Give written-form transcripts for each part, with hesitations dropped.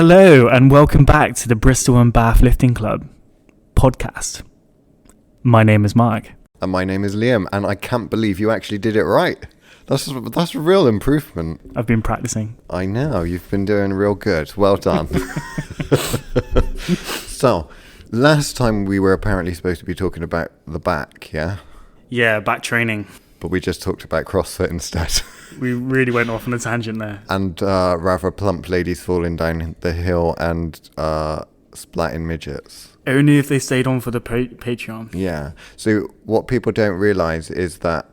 Hello and welcome back to the Bristol and Bath Lifting Club podcast. My name is Mark. And my name is Liam, and I can't believe you actually did it right. That's a real improvement. I've been practicing. I know, you've been doing real good. Well done. So, last time we were apparently supposed to be talking about the back, yeah? Yeah, back training. But we just talked about CrossFit instead. We really went off on a tangent there. And rather plump ladies falling down the hill and splatting midgets. Only if they stayed on for the Patreon. Yeah. So what people don't realise is that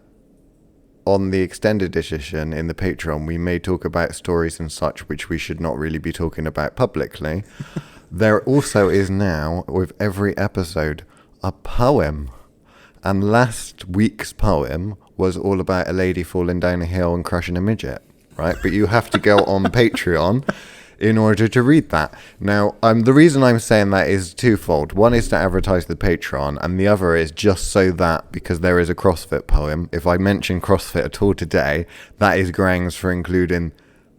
on the extended edition in the Patreon, we may talk about stories and such which we should not really be talking about publicly. There also is now, with every episode, a poem. And last week's poem was all about a lady falling down a hill and crushing a midget, right? But you have to go on Patreon in order to read that. Now, the reason I'm saying that is twofold. One is to advertise the Patreon, and the other is just so that, because there is a CrossFit poem, if I mention CrossFit at all today, that is grounds for including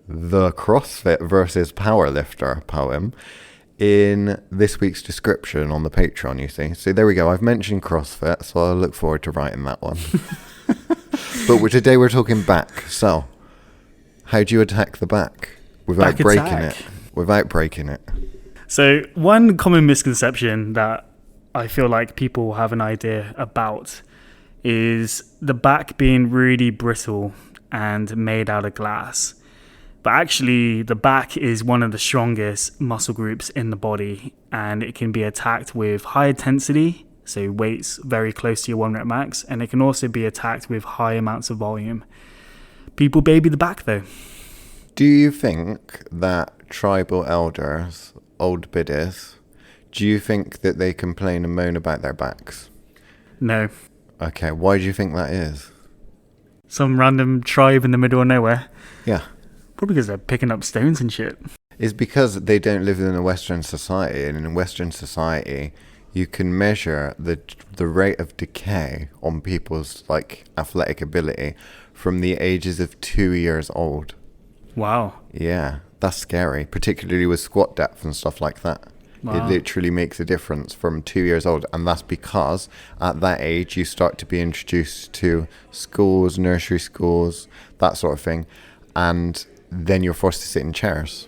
the CrossFit versus Powerlifter poem in this week's description on the Patreon, you see. So there we go. I've mentioned CrossFit, so I look forward to writing that one. But today we're talking back. So, how do you attack the back without breaking it? So, one common misconception that I feel like people have an idea about is the back being really brittle and made out of glass. But actually, the back is one of the strongest muscle groups in the body, and it can be attacked with high intensity, so weights very close to your 1 rep max, and it can also be attacked with high amounts of volume. People baby the back though. Do you think that tribal elders, old biddies, do you think that they complain and moan about their backs? No. Okay, why do you think that is? Some random tribe in the middle of nowhere? Yeah. Probably because they're picking up stones and shit. It's because they don't live in a Western society, and in a Western society, you can measure the rate of decay on people's athletic ability from the ages of 2 years old. Wow. Yeah, that's scary, particularly with squat depth and stuff like that. Wow. It literally makes a difference from 2 years old, and that's because at that age you start to be introduced to schools, nursery schools, that sort of thing, and then you're forced to sit in chairs.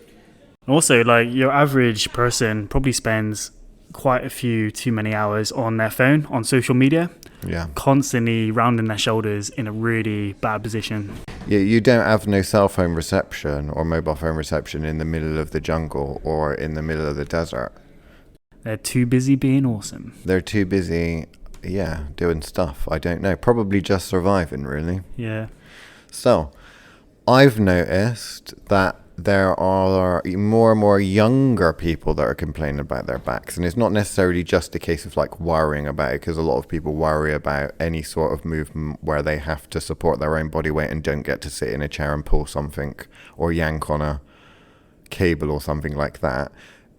Also, your average person probably spends quite a few too many hours on their phone, on social media. Yeah. Constantly rounding their shoulders in a really bad position. Yeah, you don't have no cell phone reception or mobile phone reception in the middle of the jungle or in the middle of the desert. They're too busy being awesome. They're too busy, doing stuff. I don't know. Probably just surviving, really. Yeah. So, I've noticed that there are more and more younger people that are complaining about their backs, and it's not necessarily just a case of worrying about it, because a lot of people worry about any sort of movement where they have to support their own body weight and don't get to sit in a chair and pull something or yank on a cable or something like that.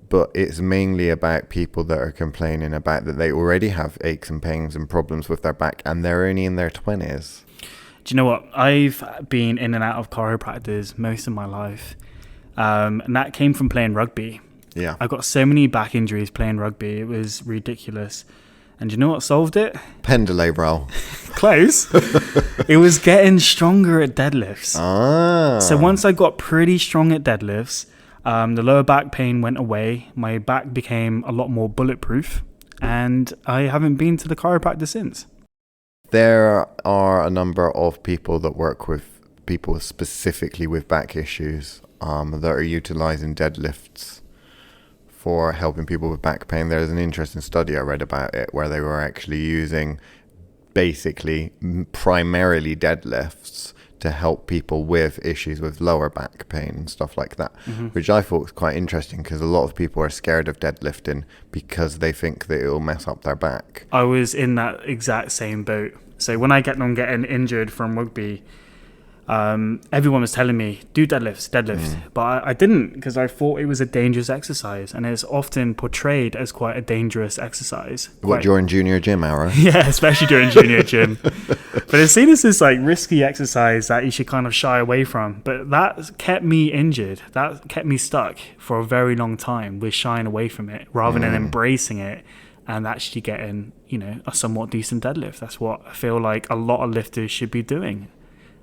But it's mainly about people that are complaining about that they already have aches and pains and problems with their back, and they're only in their 20s. Do you know what? I've been in and out of chiropractors most of my life. And that came from playing rugby. Yeah. I got so many back injuries playing rugby. It was ridiculous. And do you know what solved it? Pendulum roll. Close. It was getting stronger at deadlifts. Ah. So once I got pretty strong at deadlifts, the lower back pain went away. My back became a lot more bulletproof. And I haven't been to the chiropractor since. There are a number of people that work with people specifically with back issues that are utilizing deadlifts for helping people with back pain. There's an interesting study I read about it where they were actually using basically primarily deadlifts to help people with issues with lower back pain and stuff like that, which I thought was quite interesting because a lot of people are scared of deadlifting because they think that it will mess up their back. I was in that exact same boat. So when I get on getting injured from rugby, Everyone was telling me, do deadlift. But I didn't, because I thought it was a dangerous exercise, and it's often portrayed as quite a dangerous exercise. During junior gym hour? Yeah, especially during junior gym. But it's seen as this like risky exercise that you should kind of shy away from. But that kept me injured. That kept me stuck for a very long time with shying away from it rather than embracing it and actually getting, a somewhat decent deadlift. That's what I feel like a lot of lifters should be doing.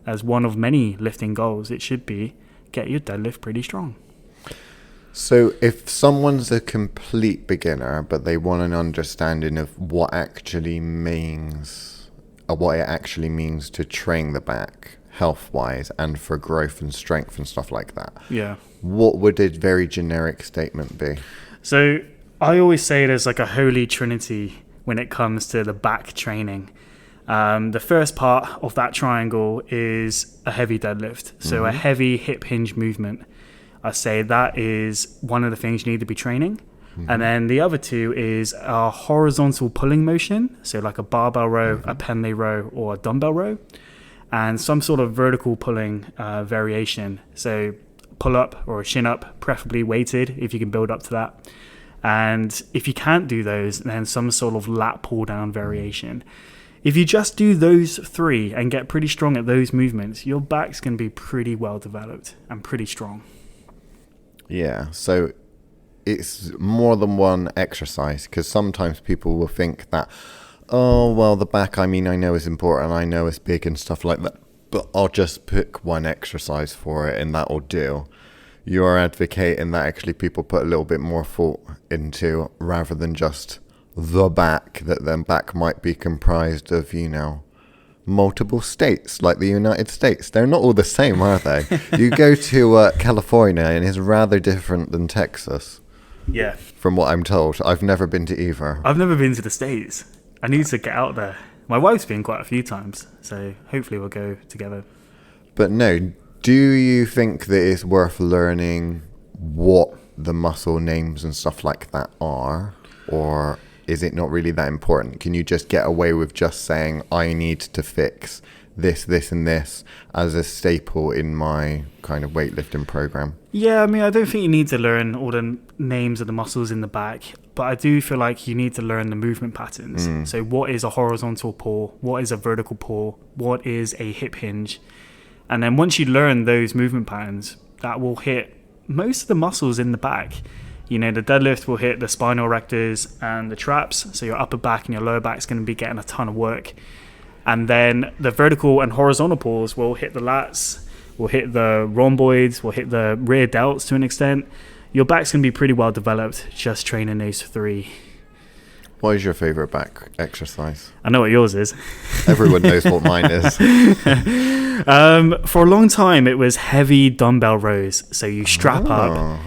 As one of many lifting goals, it should be get your deadlift pretty strong. So if someone's a complete beginner, but they want an understanding of what it actually means to train the back health-wise and for growth and strength and stuff like that, what would a very generic statement be? So I always say there's like a holy trinity when it comes to the back training. The first part of that triangle is a heavy deadlift. So a heavy hip hinge movement. I say that is one of the things you need to be training. And then the other two is a horizontal pulling motion. So like a barbell row, a pendlay row, or a dumbbell row. And some sort of vertical pulling variation. So pull up or a chin up, preferably weighted if you can build up to that. And if you can't do those, then some sort of lat pull down variation. If you just do those three and get pretty strong at those movements, your back's going to be pretty well developed and pretty strong. Yeah, so it's more than one exercise, because sometimes people will think that, oh, well, the back, I know is important, I know it's big and stuff like that, but I'll just pick one exercise for it and that'll do. You're advocating that actually people put a little bit more thought into, rather than just the back, that then back might be comprised of, multiple states like the United States. They're not all the same, are they? You go to California and it's rather different than Texas. Yeah. From what I'm told. I've never been to either. I've never been to the States. I need to get out there. My wife's been quite a few times, so hopefully we'll go together. But no, do you think that it's worth learning what the muscle names and stuff like that are? Or is it not really that important? Can you just get away with just saying, I need to fix this, this, and this as a staple in my kind of weightlifting program? Yeah, I don't think you need to learn all the names of the muscles in the back, but I do feel like you need to learn the movement patterns. So what is a horizontal pull? What is a vertical pull? What is a hip hinge? And then once you learn those movement patterns, that will hit most of the muscles in the back. The deadlift will hit the spinal erectors and the traps. So your upper back and your lower back is going to be getting a ton of work. And then the vertical and horizontal pulls will hit the lats, will hit the rhomboids, will hit the rear delts to an extent. Your back's going to be pretty well developed just training those three. What is your favorite back exercise? I know what yours is. Everyone knows what mine is. For a long time, it was heavy dumbbell rows. So you strap up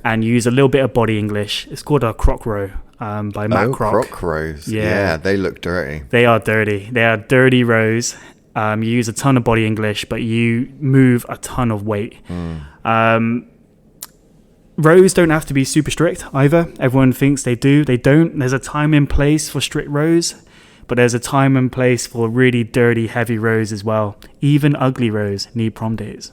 and use a little bit of body English. It's called a croc row by Matt Kroc. Croc rows. Yeah, they look dirty. They are dirty. They are dirty rows. You use a ton of body English, but you move a ton of weight. Rows don't have to be super strict either. Everyone thinks they do. They don't. There's a time and place for strict rows, but there's a time and place for really dirty, heavy rows as well. Even ugly rows need prom dates.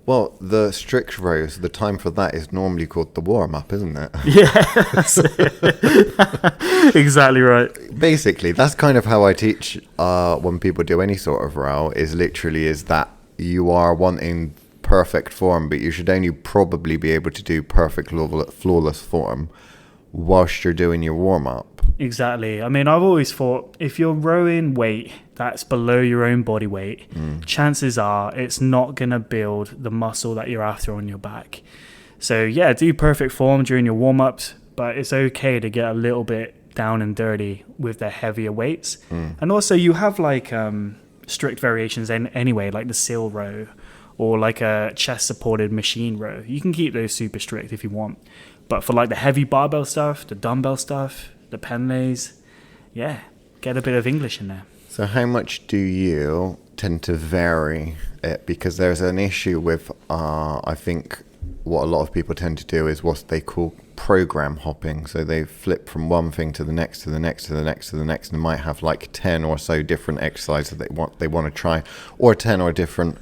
Well, the strict rows, the time for that is normally called the warm-up, isn't it? Yeah, that's it. Exactly right. Basically, that's kind of how I teach when people do any sort of row, is that you are wanting perfect form, but you should only probably be able to do perfect flawless form whilst you're doing your warm-up. Exactly. I've always thought if you're rowing weight that's below your own body weight, chances are it's not going to build the muscle that you're after on your back. So yeah, do perfect form during your warm-ups, but it's okay to get a little bit down and dirty with the heavier weights. And also you have like strict variations anyway, like the seal row or like a chest supported machine row. You can keep those super strict if you want, but for like the heavy barbell stuff, the dumbbell stuff, the pendlays, yeah, get a bit of English in there. So how much do you tend to vary it? Because there's an issue with I think what a lot of people tend to do is what they call program hopping. So they flip from one thing to the next, to the next, to the next, to the next, and might have like 10 or so different exercises that they want to try, or 10 or different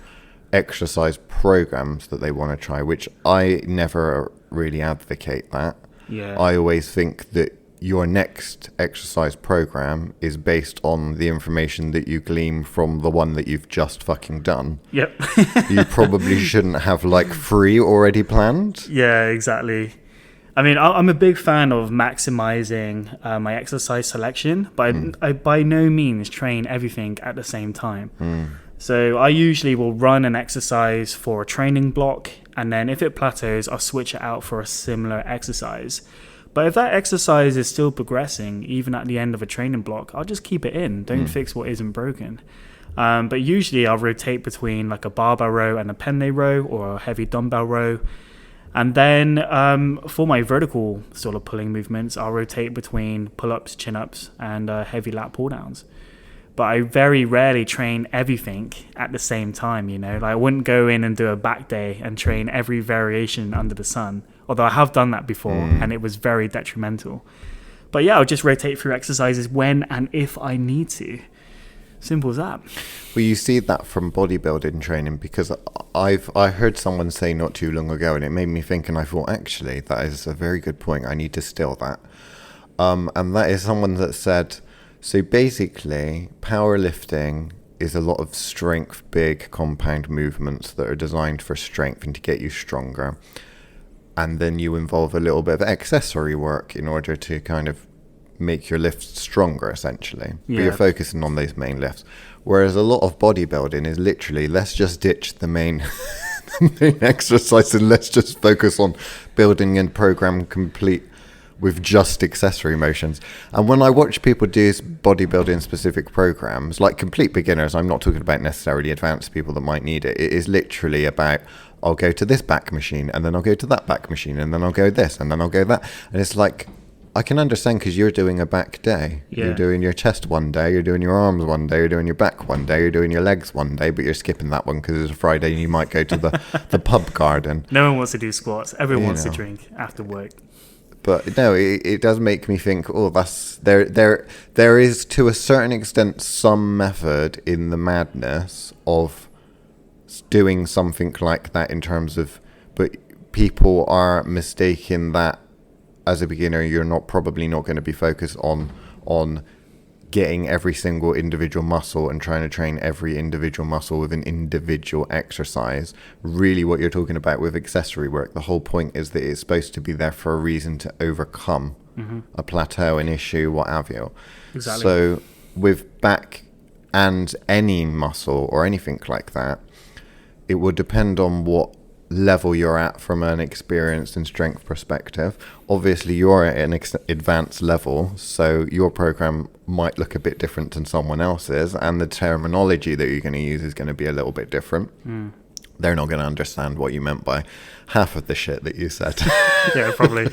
exercise programs that they want to try, which I never really advocate that. Yeah. I always think that your next exercise program is based on the information that you glean from the one that you've just fucking done. Yep. You probably shouldn't have like 3 already planned. Yeah, exactly. I mean, I'm a big fan of maximizing my exercise selection, but I by no means train everything at the same time. So I usually will run an exercise for a training block, and then if it plateaus, I'll switch it out for a similar exercise. But if that exercise is still progressing, even at the end of a training block, I'll just keep it in. Don't fix what isn't broken. But usually I'll rotate between like a barbell row and a penne row, or a heavy dumbbell row. And then for my vertical sort of pulling movements, I'll rotate between pull-ups, chin-ups, and heavy lat pull-downs. But I very rarely train everything at the same time, you know. Like I wouldn't go in and do a back day and train every variation under the sun. Although I have done that before, and it was very detrimental. But yeah, I'll just rotate through exercises when and if I need to. Simple as that. Well, you see that from bodybuilding training, because I heard someone say not too long ago, and it made me think, and I thought, actually, that is a very good point. I need to steal that. And that is someone that said, so basically, powerlifting is a lot of strength, big compound movements that are designed for strength and to get you stronger. And then you involve a little bit of accessory work in order to kind of make your lifts stronger, essentially. Yeah. But you're focusing on those main lifts. Whereas a lot of bodybuilding is literally, let's just ditch the main, the main exercise and let's just focus on building and program complete with just accessory motions. And when I watch people do bodybuilding specific programs, like complete beginners, I'm not talking about necessarily advanced people that might need it. It is literally about, I'll go to this back machine, and then I'll go to that back machine, and then I'll go this, and then I'll go that. And it's like, I can understand, because you're doing a back day. Yeah. You're doing your chest one day, you're doing your arms one day, you're doing your back one day, you're doing your legs one day, but you're skipping that one because it's a Friday and you might go to the pub garden. No one wants to do squats. Everyone wants to drink after work. But no, it does make me think, oh, that's there is to a certain extent some method in the madness of doing something like that in terms of, but people are mistaking that as a beginner, you're probably not going to be focused on getting every single individual muscle and trying to train every individual muscle with an individual exercise. Really what you're talking about with accessory work, the whole point is that it's supposed to be there for a reason to overcome a plateau, an issue, what have you. Exactly. So with back and any muscle or anything like that, it would depend on what level you're at from an experience and strength perspective. Obviously you're at an advanced level, so your program might look a bit different than someone else's, and the terminology that you're going to use is going to be a little bit different. They're not going to understand what you meant by half of the shit that you said. Yeah, probably.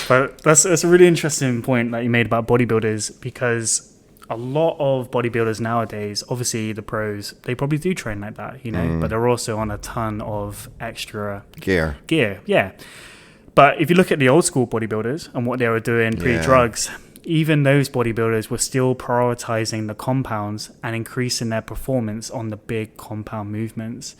But that's a really interesting point that you made about bodybuilders, because a lot of bodybuilders nowadays, obviously the pros, they probably do train like that, you know, but they're also on a ton of extra Gear. Yeah. But if you look at the old school bodybuilders and what they were doing pre-drugs, even those bodybuilders were still prioritizing the compounds and increasing their performance on the big compound movements.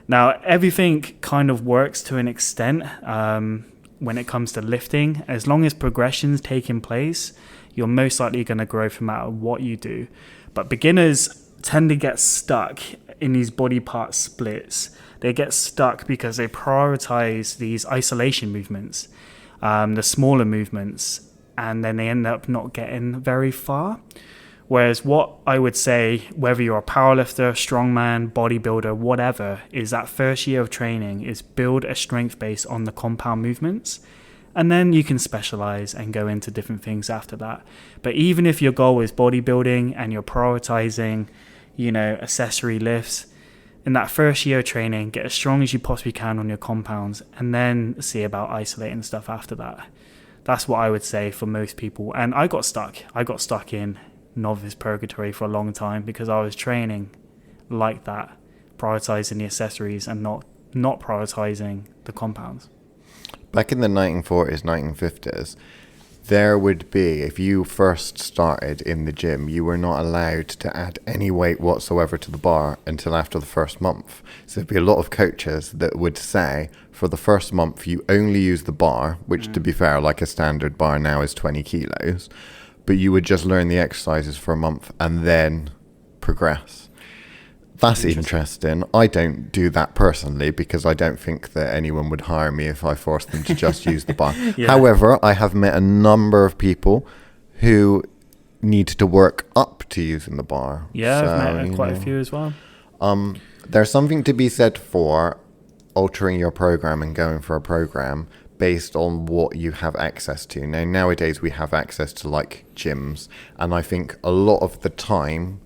Now, everything kind of works to an extent when it comes to lifting. As long as progression's taking place, you're most likely going to grow no matter what you do. But beginners tend to get stuck in these body part splits. They get stuck because they prioritize these isolation movements, the smaller movements, and then they end up not getting very far. Whereas what I would say, whether you're a powerlifter, strongman, bodybuilder, whatever, is that first year of training is build a strength base on the compound movements. And then you can specialize and go into different things after that. But even if your goal is bodybuilding and you're prioritizing, you know, accessory lifts, in that first year of training, get as strong as you possibly can on your compounds, and then see about isolating stuff after that. That's what I would say for most people. And I got stuck. I got stuck in novice purgatory for a long time because I was training like that, prioritizing the accessories and not prioritizing the compounds. Back in the 1940s, 1950s, there would be, if you first started in the gym, you were not allowed to add any weight whatsoever to the bar until after the first month. So there'd be a lot of coaches that would say, for the first month, you only use the bar, which to be fair, like a standard bar now is 20 kilos, but you would just learn the exercises for a month and then progress. That's interesting. I don't do that personally because I don't think that anyone would hire me if I forced them to just use the bar. Yeah. However, I have met a number of people who need to work up to using the bar. Yeah, so, I've met quite a few as well. There's something to be said for altering your program and going for a program based on what you have access to. Now, nowadays we have access to like gyms, and I think a lot of the time,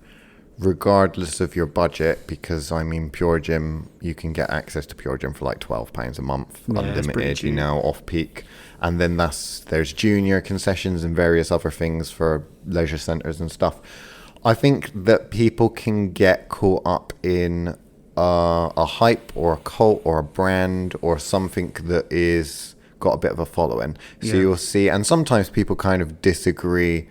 regardless of your budget, because I mean Pure Gym, you can get access to Pure Gym for like £12 a month, unlimited, you know, off peak. And then there's junior concessions and various other things for leisure centres and stuff. I think that people can get caught up in a hype or a cult or a brand or something that is got a bit of a following. So you'll see, and sometimes people kind of disagree,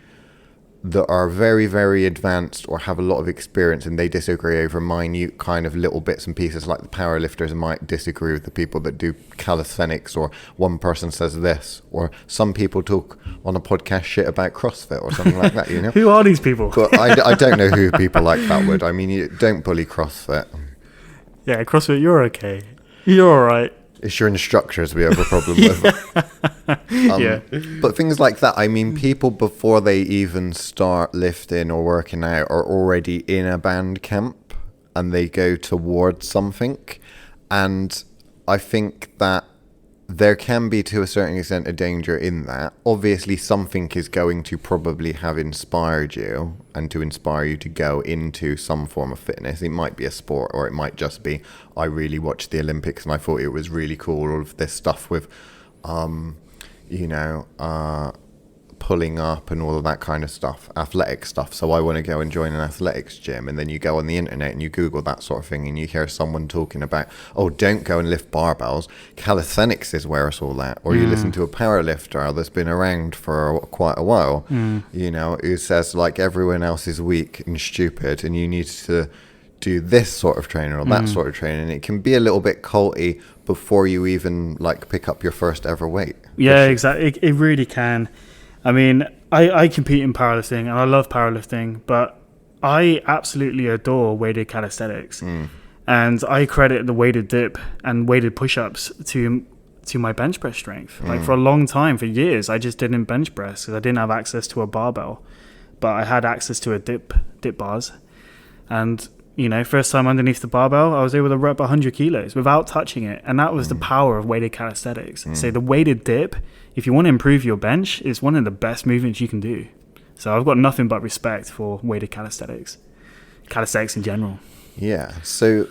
that are very, very advanced or have a lot of experience, and they disagree over minute kind of little bits and pieces, like the powerlifters might disagree with the people that do calisthenics, or one person says this, or some people talk on a podcast shit about CrossFit or something like that, you know? Who are these people? But I don't know who people like that would. I mean, you don't bully CrossFit. Yeah, CrossFit, you're okay. You're all right. It's your instructors we have a problem with. But things like that, I mean, people before they even start lifting or working out are already in a band camp and they go towards something. And I think that there can be, to a certain extent, a danger in that. Obviously, something is going to probably have inspired you and to inspire you to go into some form of fitness. It might be a sport, or it might just be, I really watched the Olympics and I thought it was really cool, all of this stuff with, pulling up and all of that kind of stuff, athletic stuff. So I want to go and join an athletics gym. And then you go on the internet and you Google that sort of thing and you hear someone talking about, oh, don't go and lift barbells. Calisthenics is where it's all at. Or you listen to a power lifter that's been around for quite a while, you know, who says like everyone else is weak and stupid and you need to do this sort of training or that sort of training. And it can be a little bit culty before you even like pick up your first ever weight. Yeah, exactly. It really can. I mean, I compete in powerlifting and I love powerlifting, but I absolutely adore weighted calisthenics. And I credit the weighted dip and weighted push-ups to my bench press strength. Like for a long time, for years, I just didn't bench press because I didn't have access to a barbell, but I had access to a dip bars. And, you know, first time underneath the barbell, I was able to rep 100 kilos without touching it. And that was the power of weighted calisthenics. So the weighted dip, if you want to improve your bench, is one of the best movements you can do. So I've got nothing but respect for weighted calisthenics in general. Yeah. So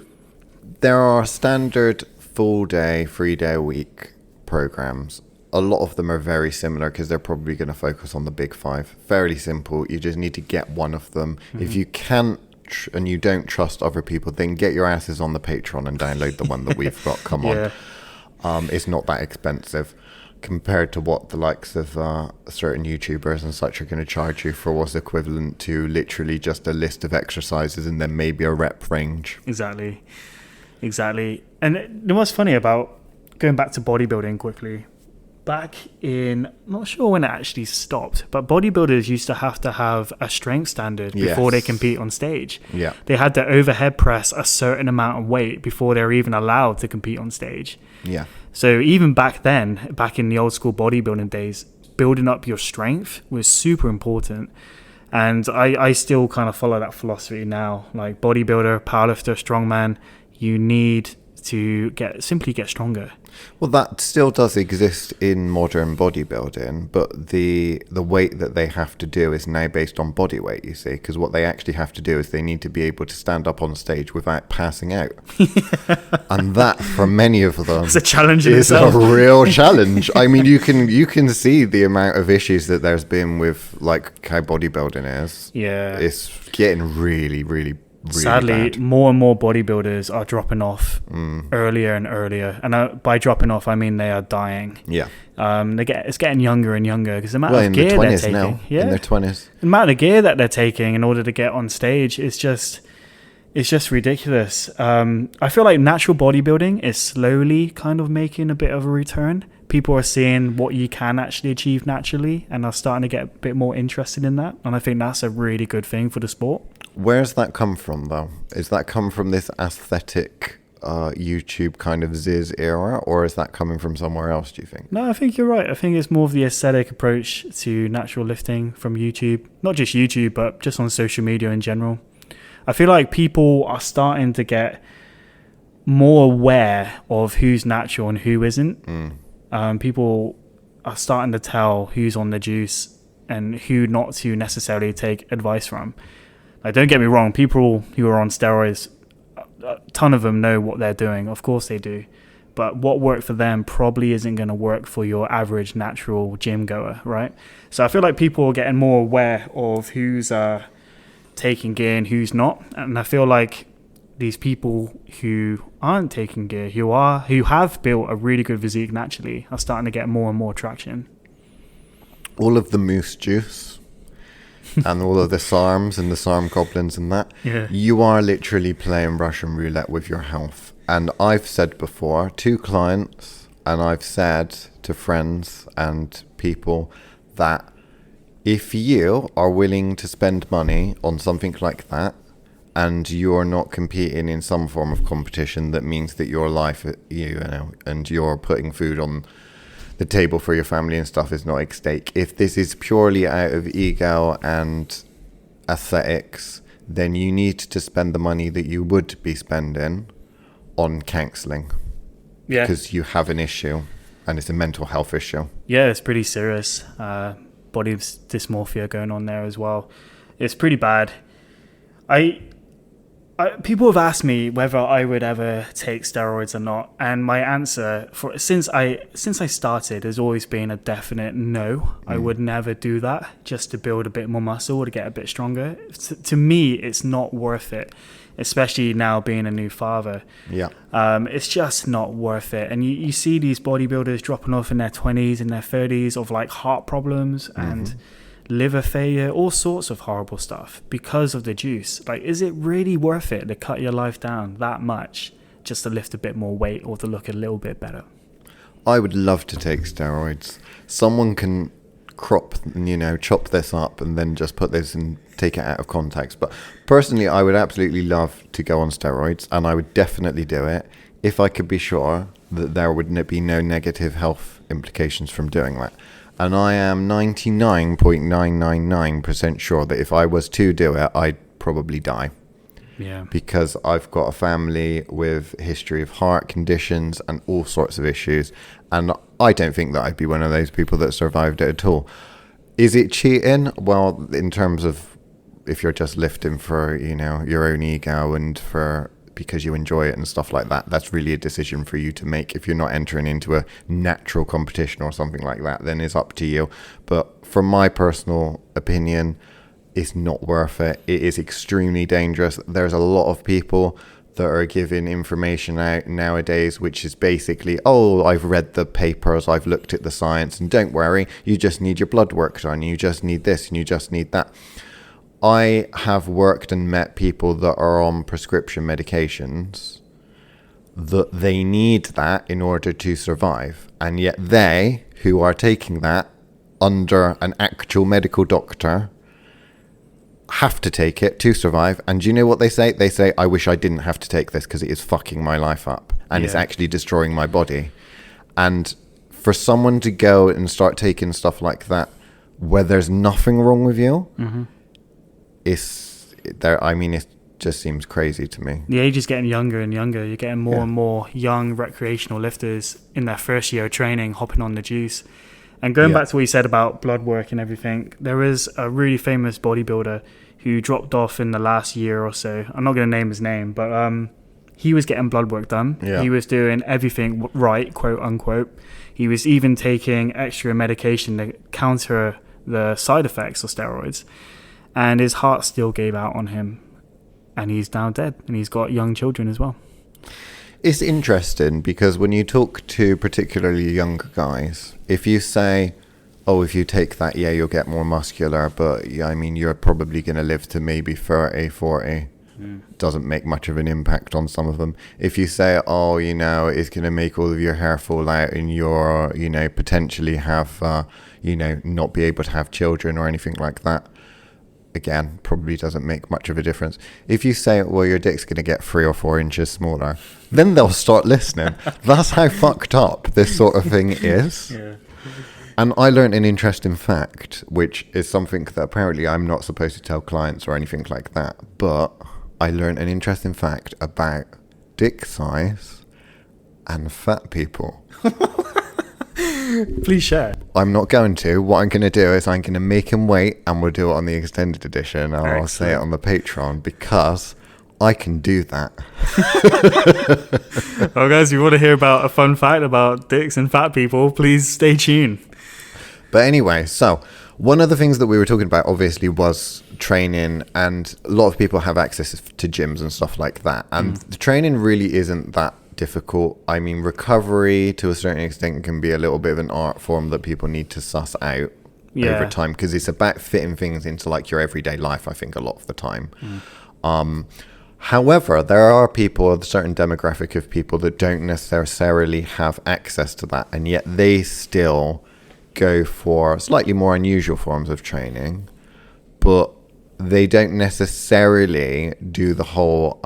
there are standard full day, 3 day a week programs. A lot of them are very similar because they're probably going to focus on the big five. Fairly simple. You just need to get one of them. If you can't and you don't trust other people, then get your asses on the Patreon and download the one that we've got. Come on. It's not that expensive compared to what the likes of certain YouTubers and such are going to charge you for what's equivalent to literally just a list of exercises and then maybe a rep range. Exactly. And what's funny about going back to bodybuilding quickly, back in, I'm not sure when it actually stopped, but bodybuilders used to have a strength standard before they compete on stage. Yeah. They had to overhead press a certain amount of weight before they were even allowed to compete on stage. Yeah. So even back then, back in the old school bodybuilding days, building up your strength was super important. And I still kind of follow that philosophy now. Like bodybuilder, powerlifter, strongman, you need to simply get stronger. Well, that still does exist in modern bodybuilding, but the weight that they have to do is now based on body weight, you see, because what they actually have to do is they need to be able to stand up on stage without passing out. And that, for many of them, it's a challenge in is itself. A real challenge. I mean, you can see the amount of issues that there's been with like how bodybuilding is. Yeah. It's getting really, really really sadly, bad. more and more bodybuilders are dropping off earlier and earlier. And by dropping off, I mean they are dying. Yeah. It's getting younger and younger because the amount Well, of in gear their they're 20s taking. now. Yeah, In their 20s. the amount of gear that they're taking in order to get on stage is just, it's just ridiculous. I feel like natural bodybuilding is slowly kind of making a bit of a return. People are seeing what you can actually achieve naturally and are starting to get a bit more interested in that. And I think that's a really good thing for the sport. Where's that come from, though? Is that come from this aesthetic YouTube kind of Ziz era, or is that coming from somewhere else, do you think? No, I think you're right. I think it's more of the aesthetic approach to natural lifting from YouTube. Not just YouTube, but just on social media in general. I feel like people are starting to get more aware of who's natural and who isn't. People are starting to tell who's on the juice and who not to necessarily take advice from. Like, don't get me wrong, people who are on steroids, a ton of them know what they're doing. Of course they do. But what worked for them probably isn't going to work for your average natural gym goer, right? So I feel like people are getting more aware of who's taking gear and who's not. And I feel like these people who aren't taking gear, who have built a really good physique naturally, are starting to get more and more traction. All of the moose juice and all of the SARMs and the SARM goblins and that, you are literally playing Russian roulette with your health. And I've said before to clients, and I've said to friends and people, that if you are willing to spend money on something like that, and you're not competing in some form of competition that means that your life, you know, and you're putting food on the table for your family and stuff is not at stake. If this is purely out of ego and aesthetics, then you need to spend the money that you would be spending on counselling. Yeah. Because you have an issue, and it's a mental health issue. Yeah, it's pretty serious. Body dysmorphia going on there as well. It's pretty bad. People have asked me whether I would ever take steroids or not, and my answer since I started has always been a definite no. I would never do that just to build a bit more muscle or to get a bit stronger. To me, it's not worth it, especially now being a new father. Yeah. It's just not worth it. And you see these bodybuilders dropping off in their 20s and their 30s of like heart problems and liver failure, all sorts of horrible stuff because of the juice. Like, is it really worth it to cut your life down that much just to lift a bit more weight or to look a little bit better? I would love to take steroids. Someone can chop this up and then just put this and take it out of context. But personally, I would absolutely love to go on steroids, and I would definitely do it if I could be sure that there would be no negative health implications from doing that. And I am 99.999% sure that if I was to do it, I'd probably die. Yeah. Because I've got a family with a history of heart conditions and all sorts of issues. And I don't think that I'd be one of those people that survived it at all. Is it cheating? Well, in terms of if you're just lifting for, your own ego and because you enjoy it and stuff like that, that's really a decision for you to make. If you're not entering into a natural competition or something like that, then it's up to you. But from my personal opinion, it's not worth it. It is extremely dangerous. There's a lot of people that are giving information out nowadays, which is basically, I've read the papers, I've looked at the science, and don't worry, you just need your blood work done, you just need this and you just need that. I have worked and met people that are on prescription medications that they need that in order to survive. And yet they, who are taking that under an actual medical doctor, have to take it to survive. And do you know what they say? They say, I wish I didn't have to take this because it is fucking my life up and it's actually destroying my body. And for someone to go and start taking stuff like that where there's nothing wrong with you, it just seems crazy to me. The age is getting younger and younger. You're getting more and more young recreational lifters in their first year of training hopping on the juice. And going back to what you said about blood work and everything, there is a really famous bodybuilder who dropped off in the last year or so. I'm not going to name his name, but he was getting blood work done. Yeah. He was doing everything right, quote unquote. He was even taking extra medication to counter the side effects of steroids. And his heart still gave out on him. and he's now dead, and he's got young children as well. It's interesting because when you talk to particularly younger guys, if you say, oh, if you take that, yeah, you'll get more muscular, but yeah, I mean, you're probably going to live to maybe 30, 40. Doesn't make much of an impact on some of them. If you say, oh, you know, it's going to make all of your hair fall out and you're, you know, potentially have, you know, not be able to have children or anything like that, again, probably doesn't make much of a difference. If you say, well, your dick's going to get 3 or 4 inches smaller, then they'll start listening. That's how fucked up this sort of thing is. Yeah. And I learned an interesting fact, which is something that apparently I'm not supposed to tell clients or anything like that, but I learned an interesting fact about dick size and fat people. Please share. I'm not going to. What I'm going to do is I'm going to make him wait, and we'll do it on the extended edition. And I'll say it on the Patreon because I can do that. Well, guys, if you want to hear about a fun fact about dicks and fat people, please stay tuned. But anyway, so one of the things that we were talking about obviously was training, and a lot of people have access to gyms and stuff like that. And the training really isn't that difficult. I mean, recovery to a certain extent can be a little bit of an art form that people need to suss out over time, because it's about fitting things into like your everyday life, I think, a lot of the time. However, there are people, a certain demographic of people that don't necessarily have access to that, and yet they still go for slightly more unusual forms of training, but they don't necessarily do the whole,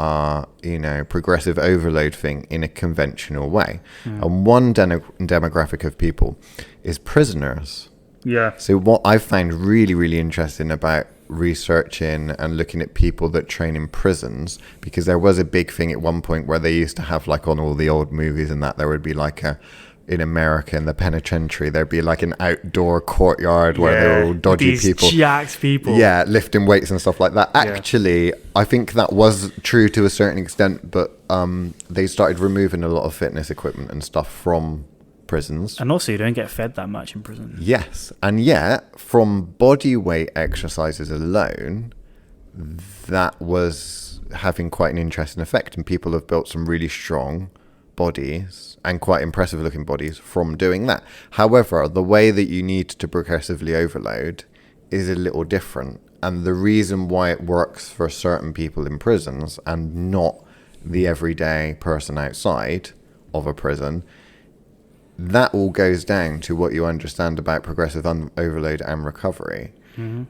you know, progressive overload thing in a conventional way. And one demographic of people is prisoners. Yeah. So what I found really, really interesting about researching and looking at people that train in prisons, because there was a big thing at one point where they used to have, like on all the old movies and that, there would be like in America, in the penitentiary, there'd be like an outdoor courtyard where they were all dodgy people. Jacked people. Yeah, lifting weights and stuff like that. Actually, I think that was true to a certain extent, but they started removing a lot of fitness equipment and stuff from prisons. And also, you don't get fed that much in prison. Yes, and yet, from body weight exercises alone, that was having quite an interesting effect, and people have built some really strong bodies and quite impressive looking bodies from doing that. However, the way that you need to progressively overload is a little different, and the reason why it works for certain people in prisons and not the everyday person outside of a prison, that all goes down to what you understand about progressive overload and recovery.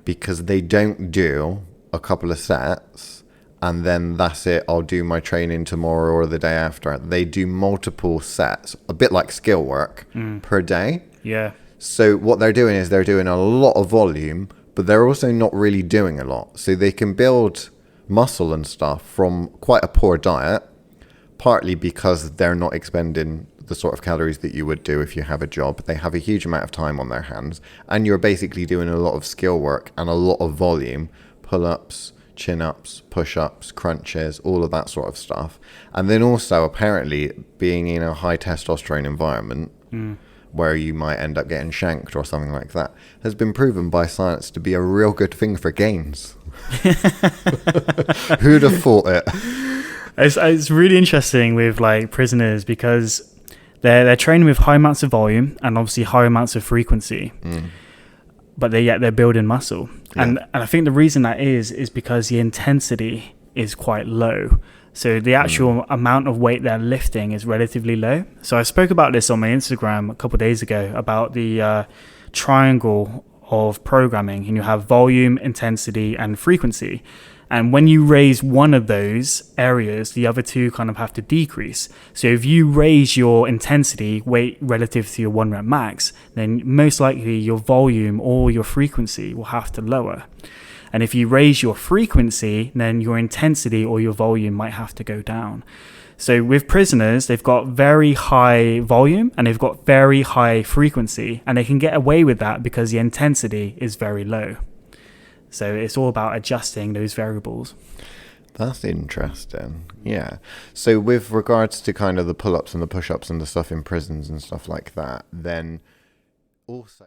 Because they don't do a couple of sets and then that's it, I'll do my training tomorrow or the day after. They do multiple sets, a bit like skill work, per day. Yeah. So what they're doing is they're doing a lot of volume, but they're also not really doing a lot. So they can build muscle and stuff from quite a poor diet, partly because they're not expending the sort of calories that you would do if you have a job. They have a huge amount of time on their hands, and you're basically doing a lot of skill work and a lot of volume, pull-ups, chin-ups, push-ups, crunches, all of that sort of stuff. And then also apparently being in a high testosterone environment where you might end up getting shanked or something like that has been proven by science to be a real good thing for gains. Who'd have thought it? It's really interesting with like prisoners because they're training with high amounts of volume and obviously high amounts of frequency, but they're building muscle. Yeah. And I think the reason that is because the intensity is quite low. So the actual amount of weight they're lifting is relatively low. So I spoke about this on my Instagram a couple of days ago about the triangle of programming, and you have volume, intensity, and frequency. And when you raise one of those areas, the other two kind of have to decrease. So if you raise your intensity weight relative to your 1 rep max, then most likely your volume or your frequency will have to lower. And if you raise your frequency, then your intensity or your volume might have to go down. So with prisoners, they've got very high volume and they've got very high frequency, and they can get away with that because the intensity is very low. So it's all about adjusting those variables. That's interesting. Yeah. So with regards to kind of the pull-ups and the push-ups and the stuff in prisons and stuff like that, then also...